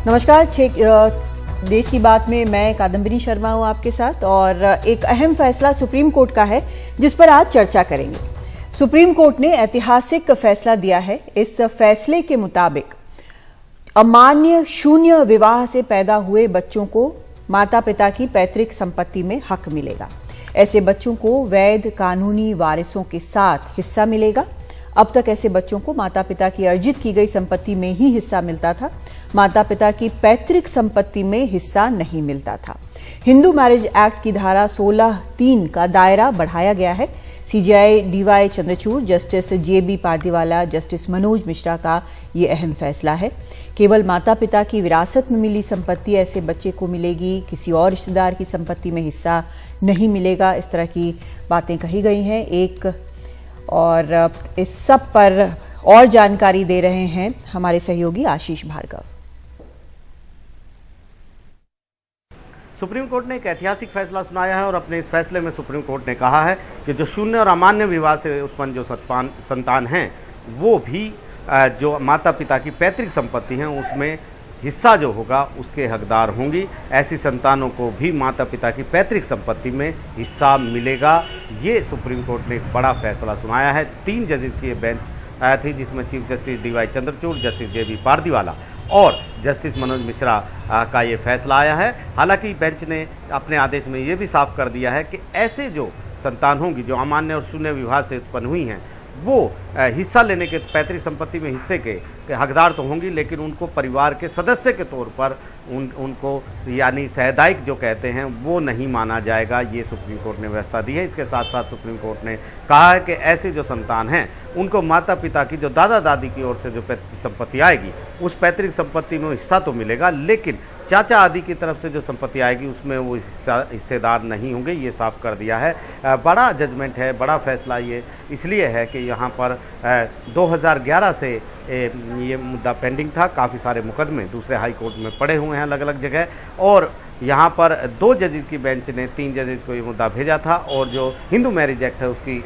नमस्कार। देश की बात में मैं कादम्बिनी शर्मा हूं आपके साथ और एक अहम फैसला सुप्रीम कोर्ट का है जिस पर आज चर्चा करेंगे। सुप्रीम कोर्ट ने ऐतिहासिक फैसला दिया है। इस फैसले के मुताबिक अमान्य शून्य विवाह से पैदा हुए बच्चों को माता पिता की पैतृक संपत्ति में हक मिलेगा। ऐसे बच्चों को वैध कानूनी वारिसों के साथ हिस्सा मिलेगा। अब तक ऐसे बच्चों को माता पिता की अर्जित की गई संपत्ति में ही हिस्सा मिलता था, माता पिता की पैतृक संपत्ति में हिस्सा नहीं मिलता था। हिंदू मैरिज एक्ट की धारा 16(3) का दायरा बढ़ाया गया है। CJI D Y Chandrachud, justice JB Pardiwala, justice Manoj Mishra का ये अहम फैसला है। केवल माता पिता की विरासत में मिली संपत्ति ऐसे बच्चे को मिलेगी, किसी और रिश्तेदार की संपत्ति में हिस्सा नहीं मिलेगा। इस तरह की बातें कही गई हैं। और इस सब पर और जानकारी दे रहे हैं हमारे सहयोगी आशीष भार्गव। सुप्रीम कोर्ट ने एक ऐतिहासिक फैसला सुनाया है और अपने इस फैसले में सुप्रीम कोर्ट ने कहा है कि जो शून्य और अमान्य विवाह से उत्पन्न जो संतान हैं वो भी जो माता पिता की पैतृक संपत्ति है उसमें हिस्सा जो होगा उसके हकदार होंगी। ऐसी संतानों को भी माता पिता की पैतृक संपत्ति में हिस्सा मिलेगा। ये सुप्रीम कोर्ट ने एक बड़ा फैसला सुनाया है। 3 जजेस की बेंच आया थी जिसमें chief justice DY Chandrachud, justice JB Pardiwala और जस्टिस मनोज मिश्रा का ये फैसला आया है। हालांकि बेंच ने अपने आदेश में ये भी साफ कर दिया है कि ऐसे जो संतान होंगी जो अमान्य और शून्य विवाह से उत्पन्न हुई हैं वो हिस्सा लेने के पैतृक संपत्ति में हिस्से के हकदार तो होंगी, लेकिन उनको परिवार के सदस्य के तौर पर उनको यानी सहदायिक जो कहते हैं वो नहीं माना जाएगा। ये सुप्रीम कोर्ट ने व्यवस्था दी है। इसके साथ साथ सुप्रीम कोर्ट ने कहा है कि ऐसे जो संतान हैं उनको माता पिता की जो दादा दादी की ओर से जो पैतृक संपत्ति आएगी उस पैतृक संपत्ति में हिस्सा तो मिलेगा, लेकिन चाचा आदि की तरफ से जो संपत्ति आएगी उसमें वो हिस्सेदार नहीं होंगे। ये साफ कर दिया है। बड़ा जजमेंट है, बड़ा फैसला ये इसलिए है कि यहाँ पर 2011 से ये मुद्दा पेंडिंग था। काफ़ी सारे मुकदमे दूसरे हाई कोर्ट में पड़े हुए हैं अलग अलग जगह और यहाँ पर 2 जजेस की बेंच ने 3 जजेस को ये मुद्दा भेजा था और जो हिंदू मैरिज एक्ट है उसकी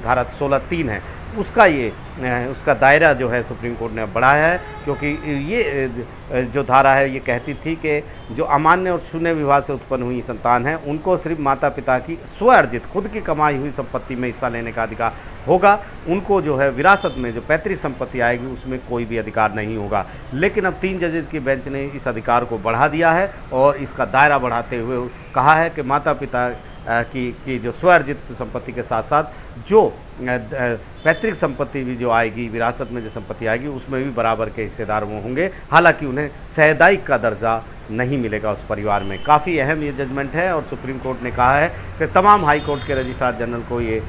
धारा 16(3) है उसका दायरा जो है सुप्रीम कोर्ट ने बढ़ाया है, क्योंकि ये जो धारा है ये कहती थी कि जो अमान्य और शून्य विवाह से उत्पन्न हुई संतान है उनको सिर्फ माता पिता की स्वअर्जित खुद की कमाई हुई संपत्ति में हिस्सा लेने का अधिकार होगा। उनको जो है विरासत में जो पैतृक संपत्ति आएगी उसमें कोई भी अधिकार नहीं होगा। लेकिन अब 3 जजेस की बेंच ने इस अधिकार को बढ़ा दिया है और इसका दायरा बढ़ाते हुए कहा है कि माता पिता की जो स्वअर्जित संपत्ति के साथ साथ जो पैतृक संपत्ति भी जो आएगी, विरासत में जो संपत्ति आएगी उसमें भी बराबर के हिस्सेदार वो होंगे। हालांकि उन्हें सहदायिक का दर्जा नहीं मिलेगा उस परिवार में। काफ़ी अहम ये जजमेंट है और सुप्रीम कोर्ट ने कहा है कि तमाम हाई कोर्ट के रजिस्ट्रार जनरल को ये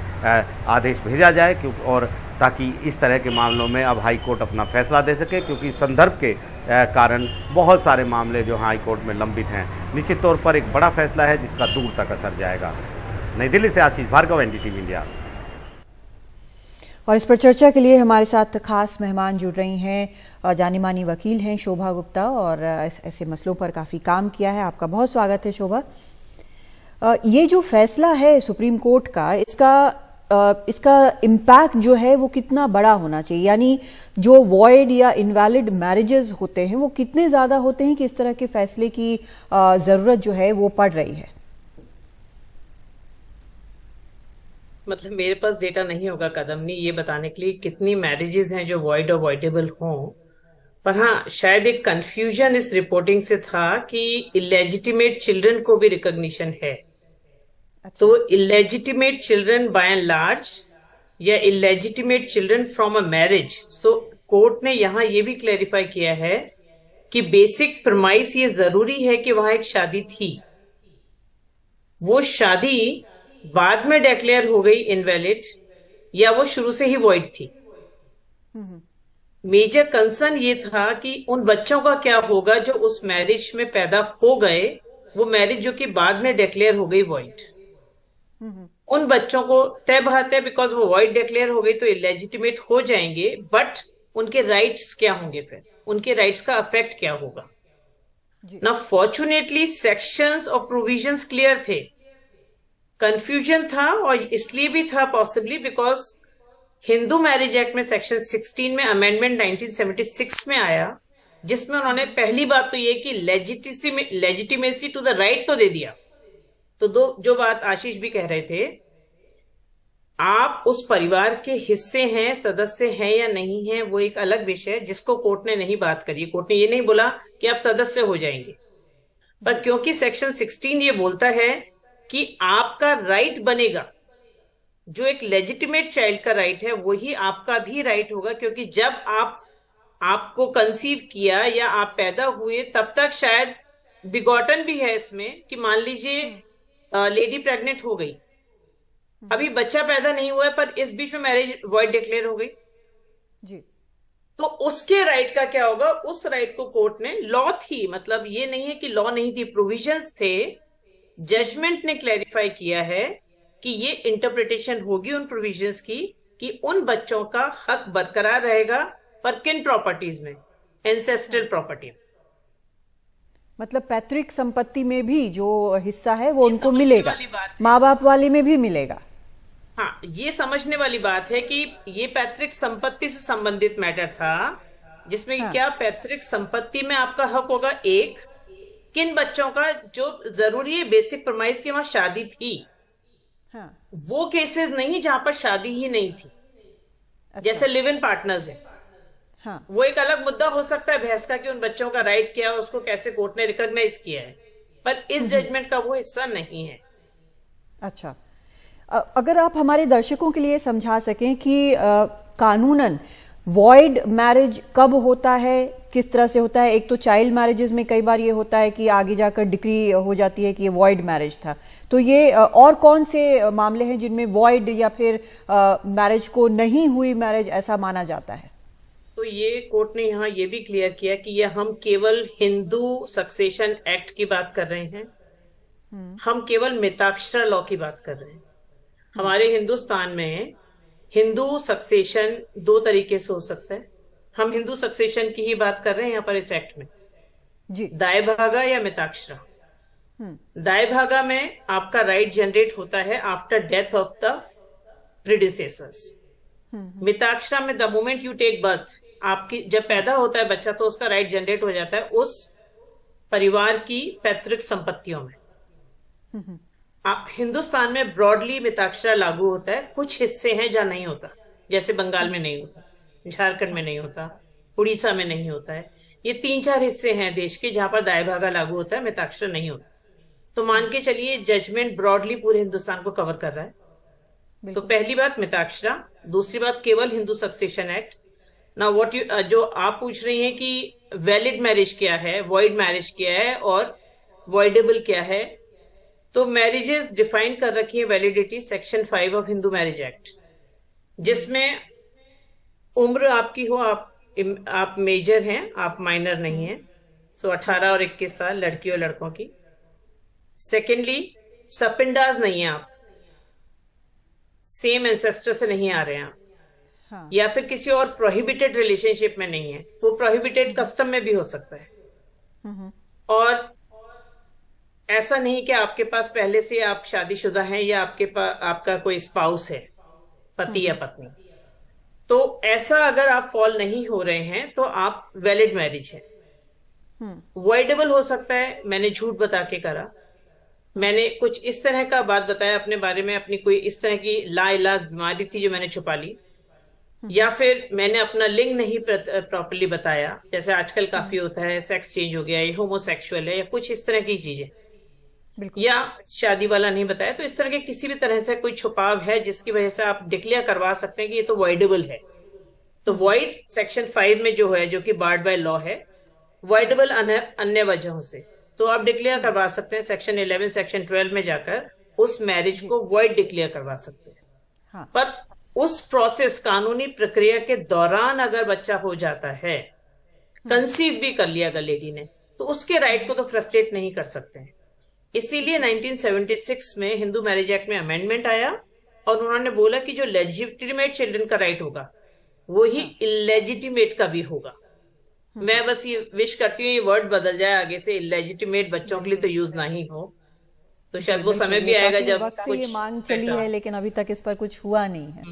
आदेश भेजा जाए और ताकि इस तरह के मामलों में अब हाई कोर्ट अपना फैसला दे सके, क्योंकि संदर्भ के कारण बहुत सारे मामले जो हाई कोर्ट में लंबित हैं। निश्चित तौर पर एक बड़ा फैसला है जिसका दूर तक असर जाएगा। नई दिल्ली से आशीष भार्गव, एनडीटीवी इंडिया। और इस पर चर्चा के लिए हमारे साथ खास मेहमान जुड़ रही हैं। जानी मानी वकील हैं शोभा गुप्ता और ऐसे मसलों पर काफ़ी काम किया है। आपका बहुत स्वागत है शोभा। ये जो फैसला है सुप्रीम कोर्ट का, इसका इम्पैक्ट जो है वो कितना बड़ा होना चाहिए, यानी जो वॉइड या इनवैलिड मैरिजेस होते हैं वो कितने ज़्यादा होते हैं कि इस तरह के फैसले की ज़रूरत जो है वो पड़ रही है? मतलब मेरे पास डेटा नहीं होगा कदमनी ये बताने के लिए कितनी मैरिजेस हैं जो वॉइड और वॉइडेबल हों, पर हाँ शायद एक कंफ्यूजन इस रिपोर्टिंग से था कि इलेजिटिमेट चिल्ड्रन को भी रिकॉग्निशन है। अच्छा। तो illegitimate children by and large या illegitimate children from a marriage, so court ने यहाँ ये भी क्लैरिफाई किया है कि बेसिक प्रमाइस ये जरूरी है कि वहां एक शादी थी, वो शादी बाद में डिक्लेयर हो गई इनवैलिड या वो शुरू से ही वॉइड थी। मेजर कंसर्न ये था कि उन बच्चों का क्या होगा जो उस मैरिज में पैदा हो गए, वो मैरिज जो कि बाद में डिक्लेयर हो गई वॉइड। उन बच्चों को तय बात है बिकॉज वो वॉइड डिक्लेयर हो गई तो इलेजिटिमेट हो जाएंगे, बट उनके राइट्स क्या होंगे, फिर उनके राइट्स का अफेक्ट क्या होगा ना। फॉर्चुनेटली सेक्शंस और प्रोविजंस क्लियर थे। कंफ्यूजन था और इसलिए भी था possibly because Hindu marriage act में सेक्शन 16 में अमेंडमेंट 1976 में आया जिसमें उन्होंने पहली बात तो ये कि लेजिटिमेसी टू द राइट तो दे दिया। तो जो बात आशीष भी कह रहे थे, आप उस परिवार के हिस्से हैं, सदस्य हैं या नहीं हैं, वो एक अलग विषय है जिसको कोर्ट ने नहीं बात करी। कोर्ट ने ये नहीं बोला कि आप सदस्य हो जाएंगे, पर क्योंकि सेक्शन 16 ये बोलता है कि आपका राइट बनेगा, जो एक लेजिटिमेट चाइल्ड का राइट है वही आपका भी राइट होगा, क्योंकि जब आपको कंसीव किया या आप पैदा हुए तब तक शायद बिगॉटन भी है इसमें कि मान लीजिए लेडी प्रेग्नेंट हो गई, अभी बच्चा पैदा नहीं हुआ है, पर इस बीच में मैरिज वॉइड डिक्लेयर हो गई जी, तो उसके राइट का क्या होगा? उस राइट को कोर्ट ने, लॉ थी, मतलब ये नहीं है कि लॉ नहीं थी, प्रोविजंस थे, जजमेंट ने क्लैरिफाई किया है कि ये इंटरप्रिटेशन होगी उन प्रोविजंस की कि उन बच्चों का हक बरकरार रहेगा, पर किन प्रॉपर्टीज में? Ancestral property. मतलब पैतृक संपत्ति में भी जो हिस्सा है वो उनको मिलेगा, माँ बाप वाले में भी मिलेगा। हाँ, ये समझने वाली बात है कि ये पैतृक संपत्ति से संबंधित मैटर था, जिसमें हाँ। क्या पैतृक संपत्ति में आपका हक होगा? एक, किन बच्चों का, जो जरूरी है बेसिक प्रमाइस की वहां शादी थी, हाँ। वो केसेस नहीं जहां पर शादी ही नहीं थी, अच्छा। जैसे लिव इन पार्टनर्स है, हाँ। वो एक अलग मुद्दा हो सकता है बहस का कि उन बच्चों का राइट क्या है, उसको कैसे कोर्ट ने रिकॉग्नाइज किया है, पर इस जजमेंट का वो हिस्सा नहीं है। अच्छा, अगर आप हमारे दर्शकों के लिए समझा सकें कि कानूनन वॉइड मैरिज कब होता है, किस तरह से होता है। एक तो चाइल्ड मैरिजेस में कई बार ये होता है कि आगे जाकर डिक्री हो जाती है कि ये वॉइड मैरिज था, तो ये और कौन से मामले हैं जिनमें वॉइड या फिर मैरिज को नहीं हुई मैरिज ऐसा माना जाता है? तो ये कोर्ट ने यहाँ ये भी क्लियर किया कि ये हम केवल हिंदू सक्सेशन एक्ट की बात कर रहे हैं, हम केवल मिताक्षरा लॉ की बात कर रहे हैं। हमारे हिंदुस्तान में हिंदू सक्सेशन दो तरीके से हो सकता है, हम हिंदू सक्सेशन की ही बात कर रहे हैं यहाँ पर इस एक्ट में जी। दाय भागा या मिताक्षरा। दाय भागा में आपका राइट जनरेट होता है after death of the predecessors. Mitakshara में the moment you take birth, आपकी जब पैदा होता है बच्चा तो उसका राइट जनरेट हो जाता है उस परिवार की पैतृक संपत्तियों में। आप हिंदुस्तान में ब्रॉडली मिताक्षरा लागू होता है, कुछ हिस्से हैं जहां नहीं होता, जैसे बंगाल में नहीं होता, झारखंड में नहीं होता, उड़ीसा में नहीं होता है। ये 3-4 हिस्से हैं देश के जहां पर दाय भागा लागू होता है, मिताक्षरा नहीं होता। तो मान के चलिए जजमेंट ब्रॉडली पूरे हिंदुस्तान को कवर कर रहा है। तो पहली बात मिताक्षरा, दूसरी बात केवल हिंदू सक्सेशन एक्ट। ना व्हाट यू जो आप पूछ रही हैं कि वैलिड मैरिज क्या है, वॉइड मैरिज क्या है और वॉइडेबल क्या है, तो मैरिजेस डिफाइन कर रखी है validity section 5 of Hindu marriage act, जिसमें उम्र आपकी हो, आप मेजर हैं, आप माइनर नहीं हैं, सो 18 और 21 साल लड़की और लड़कों की। सेकेंडली, सपिंडाज नहीं है, आप सेम एंसेस्टर से नहीं आ रहे हैं आप, हाँ। या फिर किसी और प्रोहिबिटेड रिलेशनशिप में नहीं है, वो प्रोहिबिटेड कस्टम में भी हो सकता है। और ऐसा नहीं कि आपके पास पहले से आप शादीशुदा हैं या आपका कोई स्पाउस है, पति या पत्नी, तो ऐसा अगर आप फॉल नहीं हो रहे हैं तो आप वैलिड मैरिज है। वॉइडेबल हो सकता है, मैंने झूठ बता के करा, मैंने कुछ इस तरह का बात बताया अपने बारे में, अपनी कोई इस तरह की लाइलाज बीमारी थी जो मैंने छुपा ली, या फिर मैंने अपना लिंग नहीं प्रॉपर्ली बताया, जैसे आजकल काफी होता है, सेक्स चेंज हो गया, ये होमोसेक्सुअल है या कुछ इस तरह की चीजें, या शादी वाला नहीं बताया, तो इस तरह के किसी भी तरह से कोई छुपाव है जिसकी वजह से आप डिक्लेयर करवा सकते हैं कि ये तो वॉइडेबल है। तो वॉइड सेक्शन 5 में जो है, जो कि बार्ड बाय लॉ है, वॉइडेबल अन्य वजहों से, तो आप डिक्लेयर करवा सकते हैं सेक्शन 11 सेक्शन 12 में जाकर उस मैरिज को वॉइड डिक्लेयर करवा सकते हैं। हाँ। पर उस प्रोसेस, कानूनी प्रक्रिया के दौरान अगर बच्चा हो जाता है, कंसीव भी कर लिया अगर लेडी ने, तो उसके राइट को तो फ्रस्ट्रेट नहीं कर सकते हैं। इसीलिए 1976 में हिंदू मैरिज एक्ट में अमेंडमेंट आया और उन्होंने बोला कि जो लेजिटिमेट चिल्ड्रन का राइट होगा वही इलेजिटिमेट का भी होगा। मैं बस ये विश करती हूँ ये वर्ड बदल जाए आगे से, इलेजिटिमेट बच्चों के लिए तो यूज ना ही हो, तो शायद वो समय भी आएगा जब कुछ ये मांग चली है, लेकिन अभी तक इस पर कुछ हुआ नहीं है।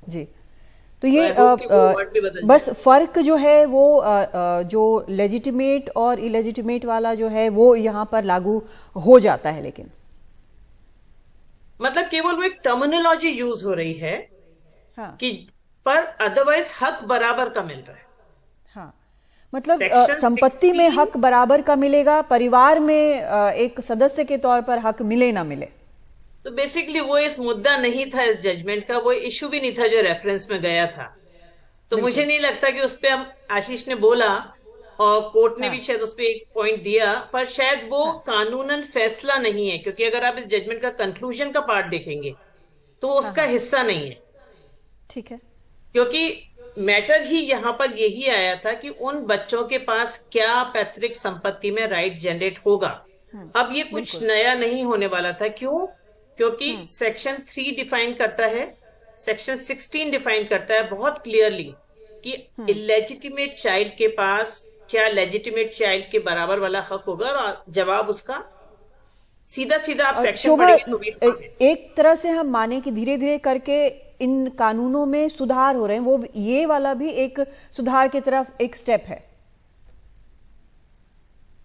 जी, तो ये बस फर्क जो है वो जो लेजिटिमेट और इलेजिटिमेट वाला जो है वो यहाँ पर लागू हो जाता है, लेकिन मतलब केवल वो एक टर्मिनोलॉजी यूज हो रही है। हाँ। कि पर अदरवाइज हक बराबर का मिल रहा है। हाँ, मतलब Section संपत्ति में 16 हक बराबर का मिलेगा, परिवार में एक सदस्य के तौर पर हक मिले ना मिले। तो बेसिकली वो इस मुद्दा नहीं था इस जजमेंट का, वो इशू भी नहीं था जो रेफरेंस में गया था। तो मुझे नहीं लगता कि उस पर हम आशीष ने बोला और कोर्ट ने भी शायद उस पर एक पॉइंट दिया, पर शायद वो कानूनन फैसला नहीं है, क्योंकि अगर आप इस जजमेंट का कंक्लूजन का पार्ट देखेंगे तो वो उसका हिस्सा नहीं है। ठीक है, क्योंकि मैटर ही यहां पर यही आया था कि उन बच्चों के पास क्या पैतृक संपत्ति में राइट जनरेट होगा। अब ये कुछ नया नहीं होने वाला था। क्यों? क्योंकि सेक्शन 3 डिफाइन करता है, सेक्शन 16 डिफाइन करता है बहुत क्लियरली कि इलेजिटिमेट चाइल्ड के पास क्या लेजिटिमेट चाइल्ड के बराबर वाला हक होगा, और जवाब उसका सीधा सीधा आप सेक्शन पढ़ेंगे तो एक तरह से हम माने कि धीरे धीरे करके इन कानूनों में सुधार हो रहे हैं, वो ये वाला भी एक सुधार की तरफ एक स्टेप है।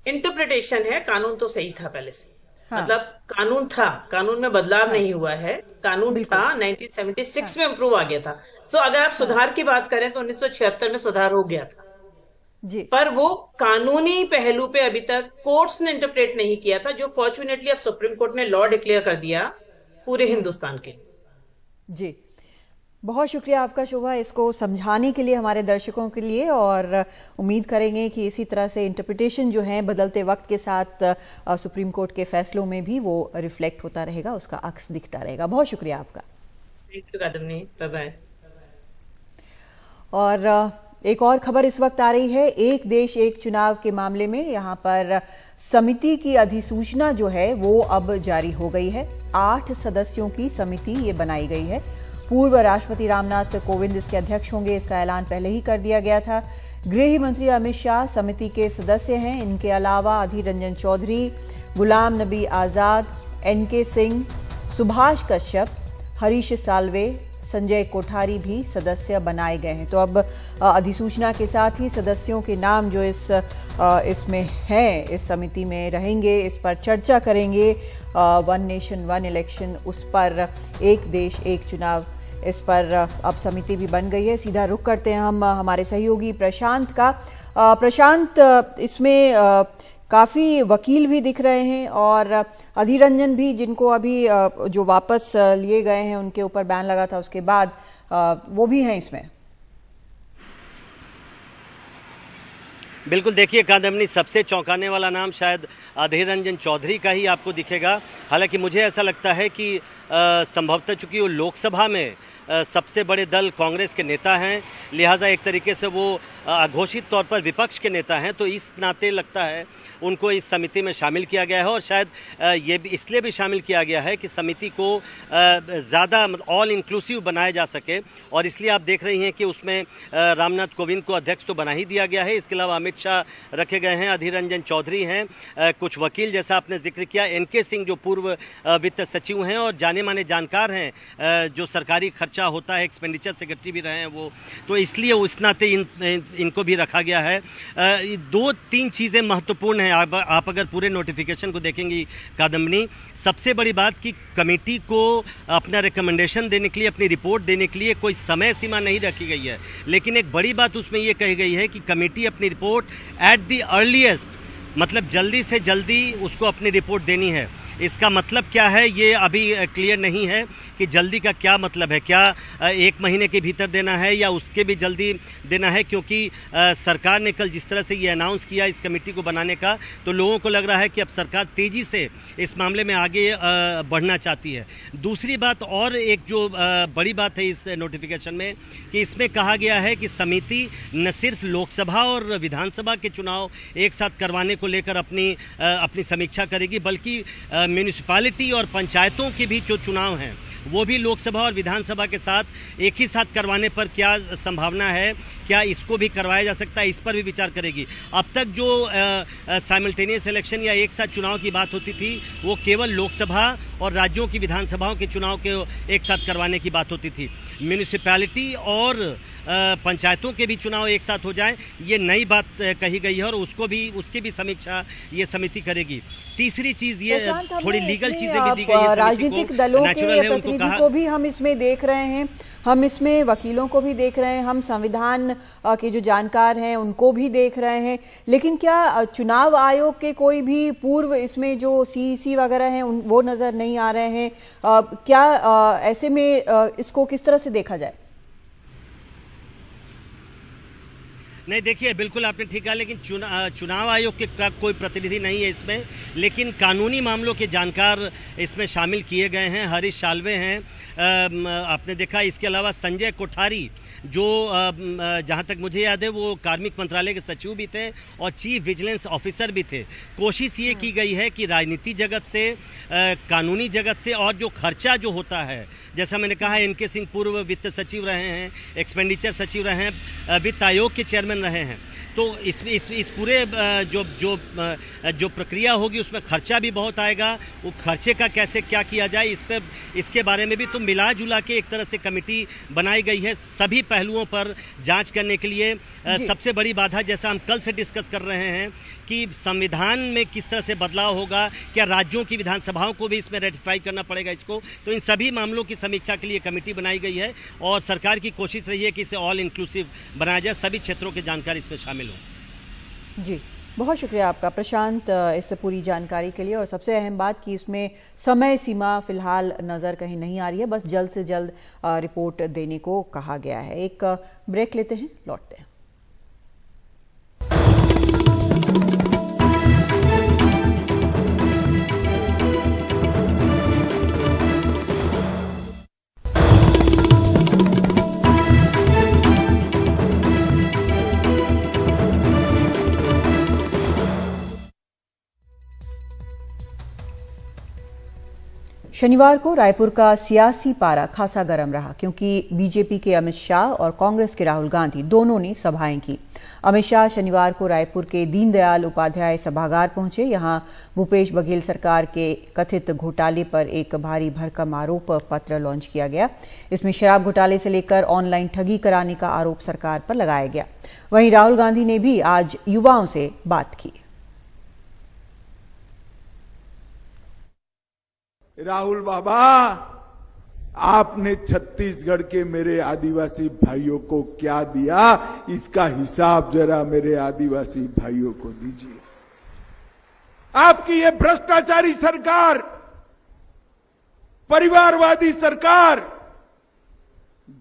इंटरप्रिटेशन है, कानून तो सही था पहले से। हाँ। मतलब कानून था, कानून में बदलाव नहीं हुआ है। कानून था 1976 में इम्प्रूव आ गया था। तो अगर आप सुधार की बात करें तो 1976 में सुधार हो गया था जी। पर वो कानूनी पहलू पे अभी तक कोर्ट्स ने इंटरप्रेट नहीं किया था, जो फॉर्चुनेटली अब सुप्रीम कोर्ट ने लॉ डिक्लेयर कर दिया पूरे हिंदुस्तान के लिए। जी, बहुत शुक्रिया आपका शोभा, इसको समझाने के लिए हमारे दर्शकों के लिए, और उम्मीद करेंगे कि इसी तरह से इंटरप्रिटेशन जो है बदलते वक्त के साथ सुप्रीम कोर्ट के फैसलों में भी वो रिफ्लेक्ट होता रहेगा, उसका अक्स दिखता रहेगा। बहुत शुक्रिया आपका। Thank you Kadambini, bye bye. और एक और खबर इस वक्त आ रही है, एक देश एक चुनाव के मामले में यहाँ पर समिति की अधिसूचना जो है वो अब जारी हो गई है। 8 सदस्यों की समिति ये बनाई गई है। पूर्व राष्ट्रपति रामनाथ कोविंद इसके अध्यक्ष होंगे, इसका ऐलान पहले ही कर दिया गया था। गृह मंत्री अमित शाह समिति के सदस्य हैं। इनके अलावा अधीर रंजन चौधरी, गुलाम नबी आजाद, NK सिंह, सुभाष कश्यप, हरीश साल्वे, संजय कोठारी भी सदस्य बनाए गए हैं। तो अब अधिसूचना के साथ ही सदस्यों के नाम जो इसमें हैं, इस समिति में रहेंगे, इस पर चर्चा करेंगे। वन नेशन वन इलेक्शन, उस पर एक देश एक चुनाव, इस पर अब समिति भी बन गई है। सीधा रुख करते हैं हम हमारे सहयोगी प्रशांत का। प्रशांत, इसमें काफ़ी वकील भी दिख रहे हैं और अधीर रंजन भी, जिनको अभी जो वापस लिए गए हैं उनके ऊपर बैन लगा था उसके बाद, वो भी हैं इसमें। बिल्कुल, देखिए कादम्बनी, सबसे चौंकाने वाला नाम शायद अधीर रंजन चौधरी का ही आपको दिखेगा। हालांकि मुझे ऐसा लगता है कि संभवतः चूंकि वो लोकसभा में सबसे बड़े दल कांग्रेस के नेता हैं, लिहाजा एक तरीके से वो अघोषित तौर पर विपक्ष के नेता हैं, तो इस नाते लगता है उनको इस समिति में शामिल किया गया है। और शायद ये भी इसलिए भी शामिल किया गया है कि समिति को ज़्यादा ऑल इंक्लूसिव बनाया जा सके, और इसलिए आप देख रही हैं कि उसमें रामनाथ कोविंद को अध्यक्ष तो बना ही दिया गया है। इसके अलावा अमित शाह रखे गए हैं, अधीर रंजन चौधरी हैं, कुछ वकील जैसा आपने जिक्र किया, NK सिंह जो पूर्व वित्त सचिव हैं और जाने माने जानकार हैं, जो सरकारी खर्चा होता है, एक्सपेंडिचर सेक्रेटरी भी रहे हैं वो, तो इसलिए उस नाते इनको भी रखा गया है। 2-3 चीज़ें महत्वपूर्ण हैं। आप अगर पूरे नोटिफिकेशन को देखेंगी कादम्बनी, सबसे बड़ी बात कि कमेटी को अपना रिकमेंडेशन देने के लिए, अपनी रिपोर्ट देने के लिए कोई समय सीमा नहीं रखी गई है, लेकिन एक बड़ी बात उसमें ये कही गई है कि कमेटी अपनी रिपोर्ट एट द अर्लीस्ट, मतलब जल्दी से जल्दी उसको अपनी रिपोर्ट देनी है। इसका मतलब क्या है ये अभी क्लियर नहीं है कि जल्दी का क्या मतलब है। क्या 1 महीने के भीतर देना है या उसके भी जल्दी देना है, क्योंकि सरकार ने कल जिस तरह से ये अनाउंस किया इस कमेटी को बनाने का, तो लोगों को लग रहा है कि अब सरकार तेज़ी से इस मामले में आगे बढ़ना चाहती है। दूसरी बात, और एक जो बड़ी बात है इस नोटिफिकेशन में, कि इसमें कहा गया है कि समिति न सिर्फ लोकसभा और विधानसभा के चुनाव एक साथ करवाने को लेकर अपनी समीक्षा करेगी, बल्कि म्यूनिसिपैलिटी और पंचायतों के भी जो चुनाव हैं वो भी लोकसभा और विधानसभा के साथ एक ही साथ करवाने पर क्या संभावना है क्या इसको भी करवाया जा सकता है, इस पर भी विचार करेगी। अब तक जो साइमल्टेनियस इलेक्शन या एक साथ चुनाव की बात होती थी वो केवल लोकसभा और राज्यों की विधानसभाओं के चुनाव के एक साथ करवाने की बात होती थी। म्यूनिसिपैलिटी और पंचायतों के भी चुनाव एक साथ हो जाए, ये नई बात कही गई है और उसकी भी समीक्षा ये समिति करेगी। तीसरी चीज ये थोड़ी लीगल चीजें भी दी गई है। राजनीतिक दलों के प्रतिनिधि को भी हम इसमें देख रहे हैं, हम इसमें वकीलों को भी देख रहे हैं, हम संविधान के जो जानकार हैं उनको भी देख रहे हैं, लेकिन क्या चुनाव आयोग के कोई भी पूर्व इसमें जो सीईसी वगैरह हैं वो नजर नहीं आ रहे हैं? क्या ऐसे में इसको किस तरह से देखा जाए? नहीं, देखिए बिल्कुल आपने ठीक कहा, लेकिन चुनाव आयोग के का कोई प्रतिनिधि नहीं है इसमें, लेकिन कानूनी मामलों के जानकार इसमें शामिल किए गए हैं। हरीश साल्वे हैं, आपने देखा। इसके अलावा संजय कोठारी जो जहां तक मुझे याद है वो कार्मिक मंत्रालय के सचिव भी थे और चीफ विजिलेंस ऑफिसर भी थे। कोशिश ये की गई है कि राजनीति जगत से, कानूनी जगत से और जो खर्चा जो होता है, जैसा मैंने कहा एनके सिंह पूर्व वित्त सचिव रहे हैं, एक्सपेंडिचर सचिव रहे हैं, वित्त आयोग के चेयरमैन रहे हैं, तो इस पूरे जो प्रक्रिया होगी उसमें खर्चा भी बहुत आएगा। वो खर्चे का कैसे क्या किया जाए इसके बारे में भी तो मिला जुला के एक तरह से कमेटी बनाई गई है सभी पहलुओं पर जांच करने के लिए। सबसे बड़ी बाधा, जैसा हम कल से डिस्कस कर रहे हैं कि संविधान में किस तरह से बदलाव होगा, क्या राज्यों की विधानसभाओं को भी इसमें रेटिफाई करना पड़ेगा इसको, तो इन सभी मामलों की समीक्षा के लिए कमेटी बनाई गई है और सरकार की कोशिश रही है कि इसे ऑल इंक्लूसिव बनाया जाए, सभी क्षेत्रों के जानकारी इसमें शामिल हो। जी, बहुत शुक्रिया आपका प्रशांत इस पूरी जानकारी के लिए। और सबसे अहम बात कि इसमें समय सीमा फिलहाल नज़र कहीं नहीं आ रही है, बस जल्द से जल्द रिपोर्ट देने को कहा गया है। एक ब्रेक लेते हैं, लौटते हैं। शनिवार को रायपुर का सियासी पारा खासा गर्म रहा, क्योंकि बीजेपी के अमित शाह और कांग्रेस के राहुल गांधी दोनों ने सभाएं की। अमित शाह शनिवार को रायपुर के दीनदयाल उपाध्याय सभागार पहुंचे। यहां भूपेश बघेल सरकार के कथित घोटाले पर एक भारी भरकम आरोप पत्र लॉन्च किया गया। इसमें शराब घोटाले से लेकर ऑनलाइन ठगी कराने का आरोप सरकार पर लगाया गया। वहीं राहुल गांधी ने भी आज युवाओं से बात की। राहुल बाबा, आपने छत्तीसगढ़ के मेरे आदिवासी भाइयों को क्या दिया, इसका हिसाब जरा मेरे आदिवासी भाइयों को दीजिए। आपकी ये भ्रष्टाचारी सरकार, परिवारवादी सरकार,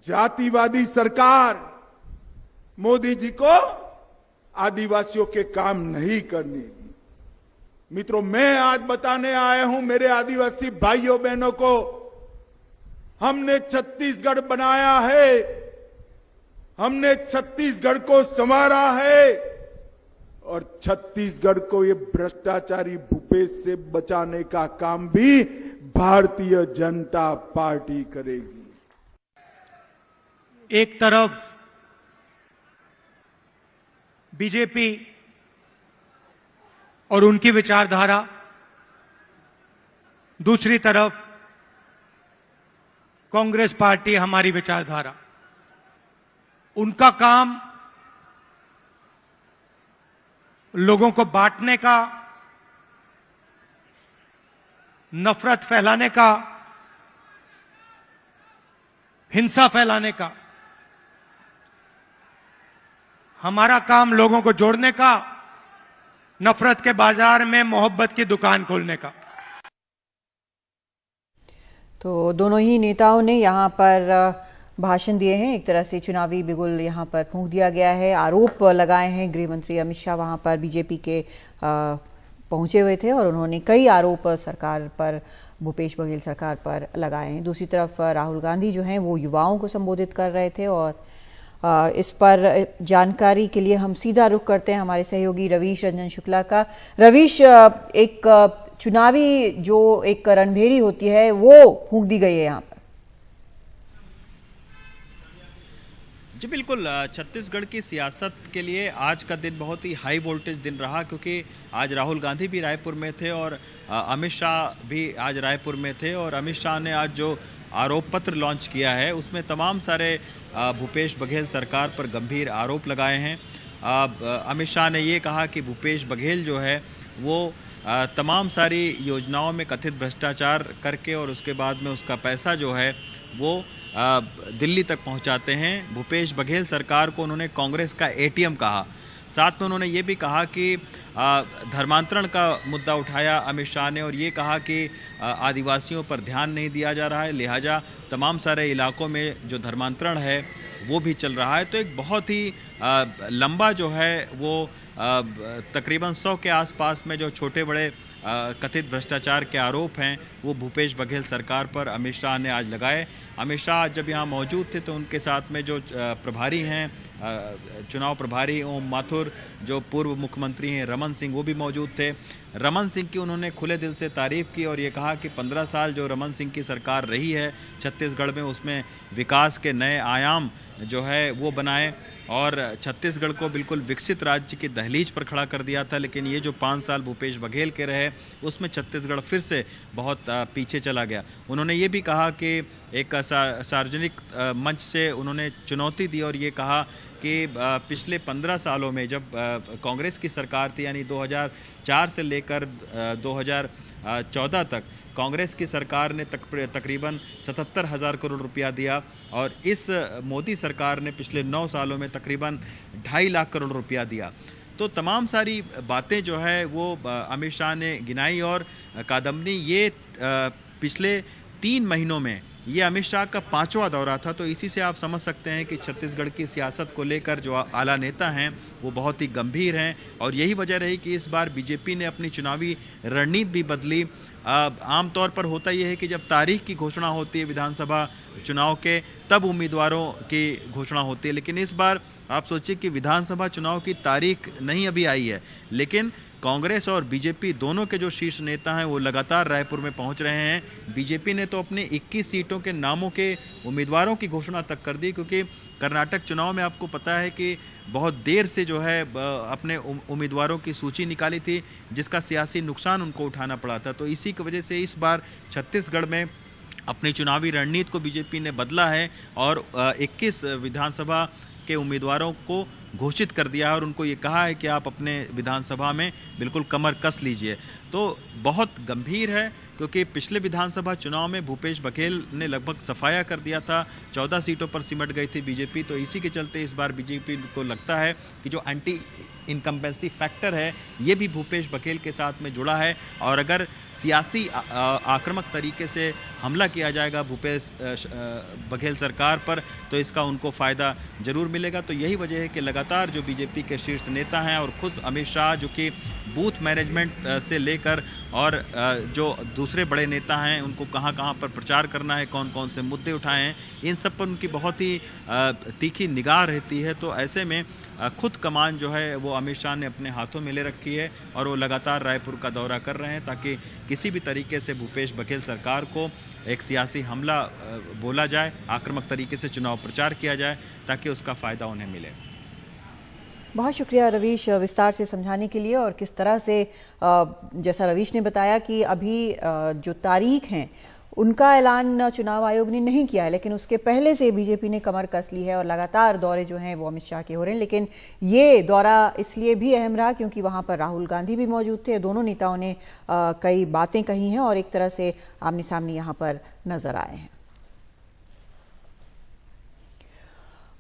जातिवादी सरकार मोदी जी को आदिवासियों के काम नहीं करने दी। मित्रों, मैं आज बताने आया हूं मेरे आदिवासी भाइयों बहनों को, हमने छत्तीसगढ़ बनाया है, हमने छत्तीसगढ़ को संवारा है और छत्तीसगढ़ को ये भ्रष्टाचारी भूपेश से बचाने का काम भी भारतीय जनता पार्टी करेगी। एक तरफ बीजेपी और उनकी विचारधारा, दूसरी तरफ कांग्रेस पार्टी हमारी विचारधारा। उनका काम लोगों को बांटने का, नफरत फैलाने का, हिंसा फैलाने का। हमारा काम लोगों को जोड़ने का, नफरत के बाजार में मोहब्बत की दुकान खोलने का। तो दोनों ही नेताओं ने यहाँ पर भाषण दिए हैं। एक तरह से चुनावी बिगुल यहाँ पर फूंक दिया गया है, आरोप लगाए हैं। गृह मंत्री अमित शाह वहाँ पर बीजेपी के पहुंचे हुए थे और उन्होंने कई आरोप सरकार पर, भूपेश बघेल सरकार पर लगाए हैं। दूसरी तरफ राहुल गांधी जो हैं वो युवाओं को संबोधित कर रहे थे और इस पर जानकारी के लिए हम सीधा रुख करते हैं हमारे सहयोगी रवीश रंजन शुक्ला का। रवीश, एक चुनावी जो एक रणभेरी होती है वो फूंक दी गई है यहाँ पर। जी बिल्कुल, छत्तीसगढ़ की सियासत के लिए आज का दिन बहुत ही हाई वोल्टेज दिन रहा, क्योंकि आज राहुल गांधी भी रायपुर में थे और अमित शाह भी आज रायपुर में थे। और अमित शाह ने आज जो आरोप पत्र लॉन्च किया है उसमें तमाम सारे भूपेश बघेल सरकार पर गंभीर आरोप लगाए हैं। अमित शाह ने ये कहा कि भूपेश बघेल जो है वो तमाम सारी योजनाओं में कथित भ्रष्टाचार करके और उसके बाद में उसका पैसा जो है वो दिल्ली तक पहुंचाते हैं। भूपेश बघेल सरकार को उन्होंने कांग्रेस का एटीएम कहा। साथ में उन्होंने ये भी कहा कि धर्मांतरण का मुद्दा उठाया अमित शाह ने और ये कहा कि आदिवासियों पर ध्यान नहीं दिया जा रहा है, लिहाजा तमाम सारे इलाकों में जो धर्मांतरण है वो भी चल रहा है। तो एक बहुत ही लंबा जो है वो तकरीबन 100 के आसपास में जो छोटे बड़े कथित भ्रष्टाचार के आरोप हैं वो भूपेश बघेल सरकार पर अमित शाह ने आज लगाए। अमित शाह जब यहाँ मौजूद थे तो उनके साथ में जो प्रभारी हैं, चुनाव प्रभारी ओम माथुर, जो पूर्व मुख्यमंत्री हैं रमन सिंह, वो भी मौजूद थे। रमन सिंह की उन्होंने खुले दिल से तारीफ़ की और ये कहा कि 15 साल जो रमन सिंह की सरकार रही है छत्तीसगढ़ में, उसमें विकास के नए आयाम जो है वो बनाए और छत्तीसगढ़ को बिल्कुल विकसित राज्य की दहलीज पर खड़ा कर दिया था। लेकिन ये जो 5 साल भूपेश बघेल के रहे उसमें छत्तीसगढ़ फिर से बहुत पीछे चला गया। उन्होंने ये भी कहा कि एक सार्वजनिक मंच से उन्होंने चुनौती दी और ये कहा कि पिछले 15 सालों में जब कांग्रेस की सरकार थी, यानी 2004 से लेकर 2014 तक कांग्रेस की सरकार ने तकरीबन 77,000 करोड़ रुपया दिया और इस मोदी सरकार ने पिछले 9 सालों में तकरीबन 2.5 लाख करोड़ रुपया दिया। तो तमाम सारी बातें जो है वो अमित शाह ने गिनाई और कादम्बनी ये पिछले 3 महीनों में ये अमित शाह का 5वां दौरा था। तो इसी से आप समझ सकते हैं कि छत्तीसगढ़ की सियासत को लेकर जो आला नेता हैं वो बहुत ही गंभीर हैं और यही वजह रही कि इस बार बीजेपी ने अपनी चुनावी रणनीति भी बदली। आमतौर पर होता यह है कि जब तारीख की घोषणा होती है विधानसभा चुनाव के, तब उम्मीदवारों की घोषणा होती है, लेकिन इस बार आप सोचिए कि विधानसभा चुनाव की तारीख नहीं अभी आई है, लेकिन कांग्रेस और बीजेपी दोनों के जो शीर्ष नेता हैं वो लगातार रायपुर में पहुंच रहे हैं। बीजेपी ने तो अपने 21 सीटों के नामों के उम्मीदवारों की घोषणा तक कर दी, क्योंकि कर्नाटक चुनाव में आपको पता है कि बहुत देर से जो है अपने उम्मीदवारों की सूची निकाली थी, जिसका सियासी नुकसान उनको उठाना पड़ा था। तो इसी की वजह से इस बार छत्तीसगढ़ में अपनी चुनावी रणनीति को बीजेपी ने बदला है और 21 विधानसभा के उम्मीदवारों को घोषित कर दिया है और उनको ये कहा है कि आप अपने विधानसभा में बिल्कुल कमर कस लीजिए। तो बहुत गंभीर है, क्योंकि पिछले विधानसभा चुनाव में भूपेश बघेल ने लगभग सफाया कर दिया था, 14 सीटों पर सिमट गई थी बीजेपी। तो इसी के चलते इस बार बीजेपी को लगता है कि जो एंटी इनकम्बेंसी फैक्टर है ये भी भूपेश बघेल के साथ में जुड़ा है और अगर सियासी आक्रामक तरीके से हमला किया जाएगा भूपेश बघेल सरकार पर तो इसका उनको फ़ायदा जरूर मिलेगा। तो यही वजह है कि लगातार जो बीजेपी के शीर्ष नेता हैं और खुद अमित शाह, जो कि बूथ मैनेजमेंट से लेकर और जो दूसरे बड़े नेता हैं उनको कहां कहां पर प्रचार करना है, कौन कौन से मुद्दे उठाए हैं, इन सब पर उनकी बहुत ही तीखी निगाह रहती है। तो ऐसे में खुद कमान जो है वो अमित शाह ने अपने हाथों में ले रखी है और वो लगातार रायपुर का दौरा कर रहे हैं ताकि किसी भी तरीके से भूपेश बघेल सरकार को एक सियासी हमला बोला जाए, आक्रामक तरीके से चुनाव प्रचार किया जाए ताकि उसका फ़ायदा उन्हें मिले। बहुत शुक्रिया रवीश विस्तार से समझाने के लिए। और किस तरह से जैसा रवीश ने बताया कि अभी जो तारीख हैं उनका ऐलान चुनाव आयोग ने नहीं किया है, लेकिन उसके पहले से बीजेपी ने कमर कस ली है और लगातार दौरे जो हैं वो अमित शाह के हो रहे हैं। लेकिन ये दौरा इसलिए भी अहम रहा क्योंकि वहां पर राहुल गांधी भी मौजूद थे। दोनों नेताओं ने कई बातें कही हैं और एक तरह से आमने सामने यहां पर नजर आए हैं।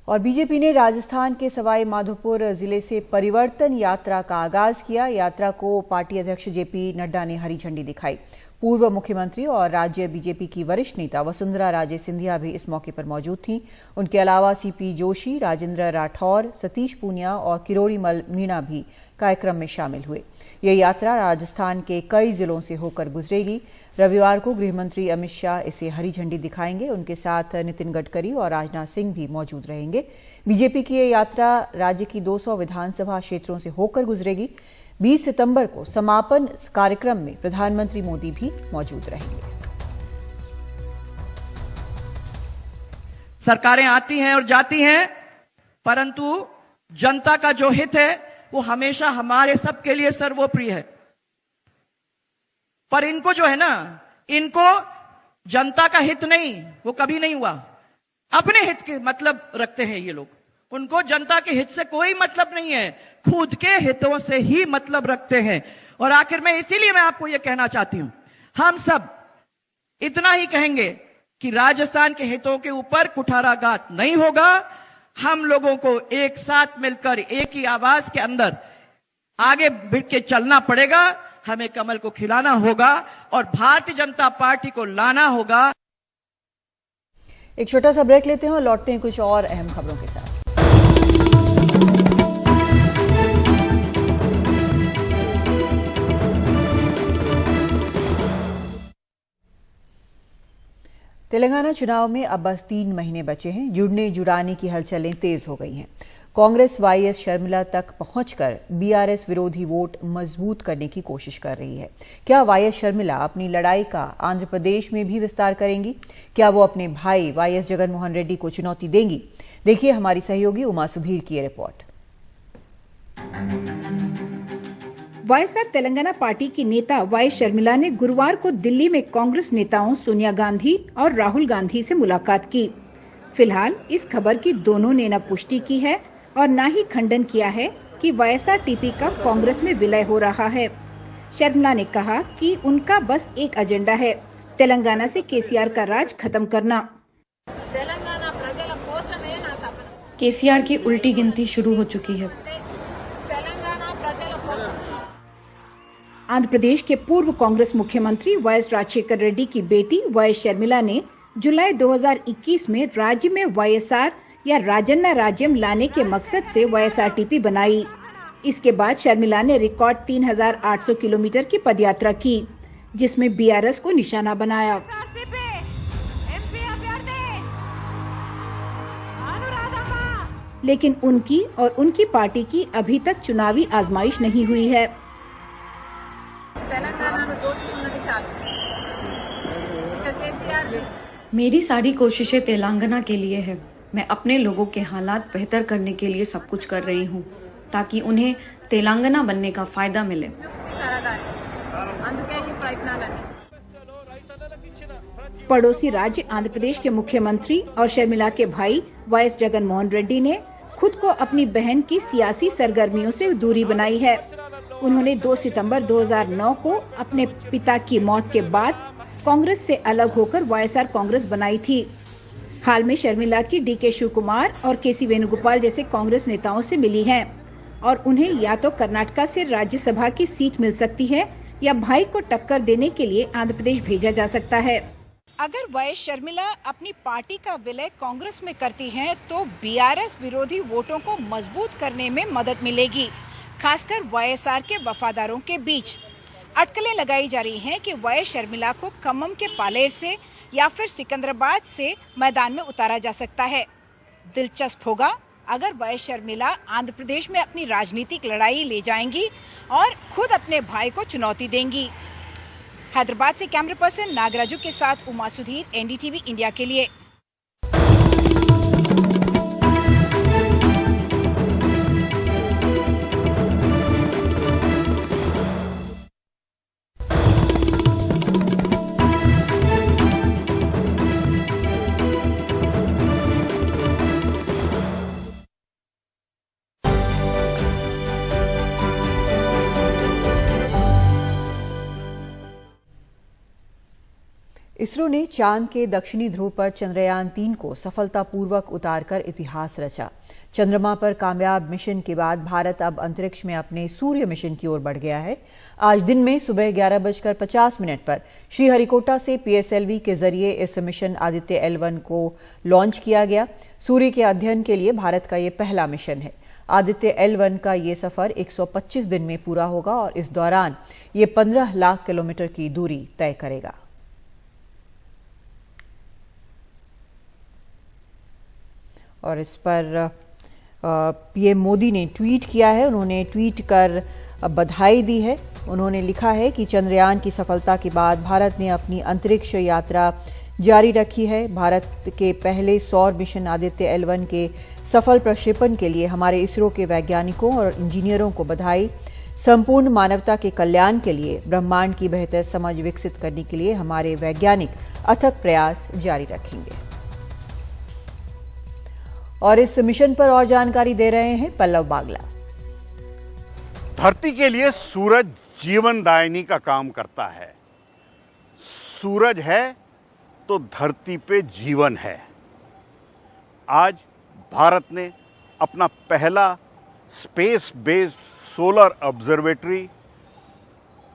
और बीजेपी ने राजस्थान के सवाई माधोपुर जिले से परिवर्तन यात्रा का आगाज किया। यात्रा को पार्टी अध्यक्ष जेपी नड्डा ने हरी झंडी दिखाई। पूर्व मुख्यमंत्री और राज्य बीजेपी की वरिष्ठ नेता वसुंधरा राजे सिंधिया भी इस मौके पर मौजूद थीं। उनके अलावा सीपी जोशी, राजेंद्र राठौर, सतीश पूनिया और किरोड़ी मीणा भी कार्यक्रम में शामिल हुए। यह यात्रा राजस्थान के कई जिलों से होकर गुजरेगी। रविवार को गृहमंत्री अमित शाह इसे हरी झंडी दिखाएंगे। उनके साथ नितिन गडकरी और राजनाथ सिंह भी मौजूद रहेंगे। बीजेपी की यह यात्रा राज्य की 200 विधानसभा क्षेत्रों से होकर गुजरेगी। 20 सितंबर को समापन कार्यक्रम में प्रधानमंत्री मोदी भी मौजूद रहेंगे। सरकारें आती हैं और जाती हैं, परंतु जनता का जो हित है वो हमेशा हमारे सबके लिए सर्वोपरि है। पर इनको जो है ना, इनको जनता का हित नहीं, वो कभी नहीं हुआ। अपने हित के मतलब रखते हैं ये लोग, उनको जनता के हित से कोई मतलब नहीं है, खुद के हितों से ही मतलब रखते हैं। और आखिर में इसीलिए मैं आपको यह कहना चाहती हूं, हम सब इतना ही कहेंगे कि राजस्थान के हितों के ऊपर कुठाराघात नहीं होगा। हम लोगों को एक साथ मिलकर एक ही आवाज के अंदर आगे बढ़ के चलना पड़ेगा। हमें कमल को खिलाना होगा और भारतीय जनता पार्टी को लाना होगा। एक छोटा सा ब्रेक लेते हैं और लौटते हैं कुछ और अहम खबरों के साथ। तेलंगाना चुनाव में अब बस 3 महीने बचे हैं। जुड़ने जुड़ाने की हलचलें तेज हो गई हैं। कांग्रेस वाईएस शर्मिला तक पहुंचकर बीआरएस विरोधी वोट मजबूत करने की कोशिश कर रही है। क्या वाईएस शर्मिला अपनी लड़ाई का आंध्र प्रदेश में भी विस्तार करेंगी? क्या वो अपने भाई वाईएस जगन मोहन रेड्डी को चुनौती देंगी? देखिए हमारी सहयोगी उमा सुधीर की रिपोर्ट। वाईएसआर तेलंगाना पार्टी की नेता वाईएस शर्मिला ने गुरुवार को दिल्ली में कांग्रेस नेताओं सोनिया गांधी और राहुल गांधी से मुलाकात की। फिलहाल इस खबर की दोनों ने न पुष्टि की है और न ही खंडन किया है कि वाईएसआर टीपी का कांग्रेस में विलय हो रहा है। शर्मिला ने कहा कि उनका बस एक एजेंडा है, तेलंगाना से केसीआर का राज खत्म करना। केसीआर की उल्टी गिनती शुरू हो चुकी है। आंध्र प्रदेश के पूर्व कांग्रेस मुख्यमंत्री वाईएस राजशेखर रेड्डी की बेटी वाईएस शर्मिला ने जुलाई 2021 में राज्य में वाईएसआर या राजन्ना राज्यम लाने के मकसद से वाईएसआरटीपी बनाई। इसके बाद शर्मिला ने रिकॉर्ड 3,800 किलोमीटर की पदयात्रा की, जिसमें बीआरएस को निशाना बनाया। लेकिन उनकी और उनकी पार्टी की अभी तक चुनावी आजमाइश नहीं हुई है। मेरी सारी कोशिशें तेलंगाना के लिए है। मैं अपने लोगों के हालात बेहतर करने के लिए सब कुछ कर रही हूँ, ताकि उन्हें तेलंगाना बनने का फायदा मिले। पड़ोसी राज्य आंध्र प्रदेश के मुख्यमंत्री और शर्मिला के भाई वाईएस जगन मोहन रेड्डी ने खुद को अपनी बहन की सियासी सरगर्मियों से दूरी बनाई है। उन्होंने 2 सितंबर 2009 को अपने पिता की मौत के बाद कांग्रेस से अलग होकर वाईएसआर कांग्रेस बनाई थी। हाल में शर्मिला की डीके शिव कुमार और केसी वेणुगोपाल जैसे कांग्रेस नेताओं से मिली हैं और उन्हें या तो कर्नाटका से राज्यसभा की सीट मिल सकती है या भाई को टक्कर देने के लिए आंध्र प्रदेश भेजा जा सकता है। अगर वाईएस शर्मिला अपनी पार्टी का विलय कांग्रेस में करती हैं, तो बीआरएस विरोधी वोटों को मजबूत करने में मदद मिलेगी। खासकर वाईएसआर के वफादारों के बीच अटकलें लगाई जा रही हैं कि वाईएस शर्मिला को खम्मम के पालेर से या फिर सिकंदराबाद से मैदान में उतारा जा सकता है। दिलचस्प होगा अगर वाईएस शर्मिला आंध्र प्रदेश में अपनी राजनीतिक लड़ाई ले जाएंगी और खुद अपने भाई को चुनौती देंगी। हैदराबाद से कैमरा पर्सन नागराजू के साथ उमा सुधीर, एनडीटीवी इंडिया के लिए। इसरो ने चांद के दक्षिणी ध्रुव पर चंद्रयान 3 को सफलतापूर्वक उतारकर इतिहास रचा। चंद्रमा पर कामयाब मिशन के बाद भारत अब अंतरिक्ष में अपने सूर्य मिशन की ओर बढ़ गया है। आज दिन में सुबह 11:50 पर श्रीहरिकोटा से पीएसएलवी के जरिए इस मिशन आदित्य L1 को लॉन्च किया गया। सूर्य के अध्ययन के लिए भारत का ये पहला मिशन है। आदित्य L1 का ये सफर 125 दिन में पूरा होगा और इस दौरान ये 15 लाख किलोमीटर की दूरी तय करेगा। और इस पर पीएम मोदी ने ट्वीट किया है। उन्होंने ट्वीट कर बधाई दी है। उन्होंने लिखा है कि चंद्रयान की सफलता के बाद भारत ने अपनी अंतरिक्ष यात्रा जारी रखी है। भारत के पहले सौर मिशन आदित्य L1 के सफल प्रक्षेपण के लिए हमारे इसरो के वैज्ञानिकों और इंजीनियरों को बधाई। संपूर्ण मानवता के कल्याण के लिए ब्रह्मांड की बेहतर समझ विकसित करने के लिए हमारे वैज्ञानिक अथक प्रयास जारी रखेंगे। और इस मिशन पर और जानकारी दे रहे हैं पल्लव बागला। धरती के लिए सूरज जीवनदायिनी का काम करता है। सूरज है तो धरती पे जीवन है। आज भारत ने अपना पहला स्पेस बेस्ड सोलर ऑब्जर्वेटरी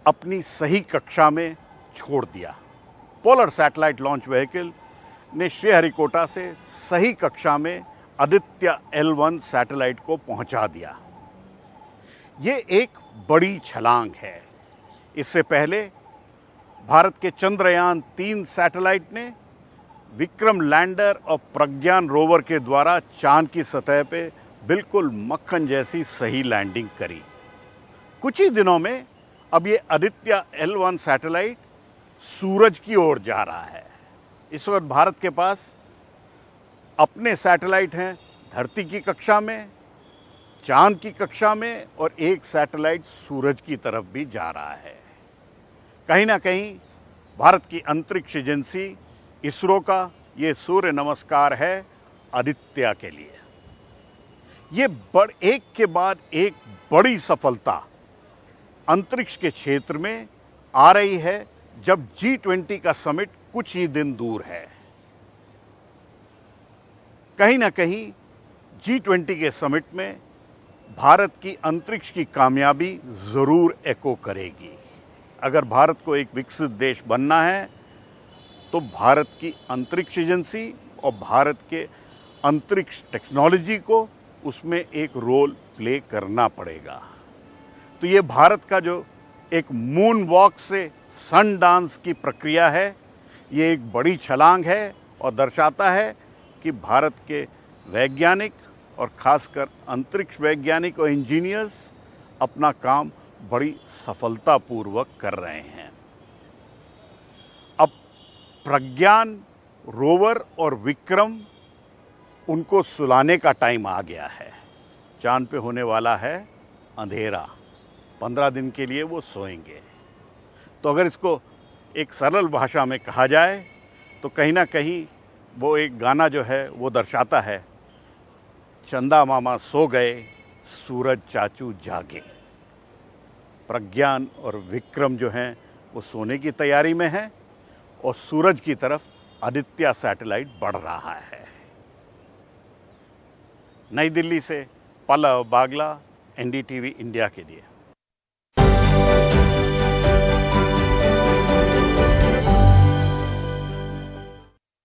अपनी सही कक्षा में छोड़ दिया। पोलर सैटेलाइट लॉन्च व्हीकल ने श्रीहरिकोटा से सही कक्षा में आदित्य L1 सैटेलाइट को पहुंचा दिया। ये एक बड़ी छलांग है। इससे पहले भारत के चंद्रयान 3 सैटेलाइट ने विक्रम लैंडर और प्रज्ञान रोवर के द्वारा चांद की सतह पे बिल्कुल मक्खन जैसी सही लैंडिंग करी। कुछ ही दिनों में अब ये आदित्य L1 सैटेलाइट सूरज की ओर जा रहा है। इस वक्त भारत के पास अपने सैटेलाइट हैं धरती की कक्षा में, चांद की कक्षा में, और एक सैटेलाइट सूरज की तरफ भी जा रहा है। कहीं ना कहीं भारत की अंतरिक्ष एजेंसी इसरो का ये सूर्य नमस्कार है आदित्य के लिए। ये एक के बाद एक बड़ी सफलता अंतरिक्ष के क्षेत्र में आ रही है, जब G20 का समिट कुछ ही दिन दूर है। कहीं ना कहीं G20 के समिट में भारत की अंतरिक्ष की कामयाबी जरूर एको करेगी। अगर भारत को एक विकसित देश बनना है तो भारत की अंतरिक्ष एजेंसी और भारत के अंतरिक्ष टेक्नोलॉजी को उसमें एक रोल प्ले करना पड़ेगा। तो ये भारत का जो एक मून वॉक से सन डांस की प्रक्रिया है, ये एक बड़ी छलांग है और दर्शाता है कि भारत के वैज्ञानिक और खासकर अंतरिक्ष वैज्ञानिक और इंजीनियर्स अपना काम बड़ी सफलतापूर्वक कर रहे हैं। अब प्रज्ञान रोवर और विक्रम, उनको सुलाने का टाइम आ गया है। चांद पे होने वाला है अंधेरा, 15 दिन के लिए वो सोएंगे। तो अगर इसको एक सरल भाषा में कहा जाए तो कहीं ना कहीं वो एक गाना जो है वो दर्शाता है, चंदा मामा सो गए, सूरज चाचू जागे। प्रज्ञान और विक्रम जो हैं वो सोने की तैयारी में हैं और सूरज की तरफ आदित्य सैटेलाइट बढ़ रहा है। नई दिल्ली से पल्लव बागला, NDTV इंडिया के लिए।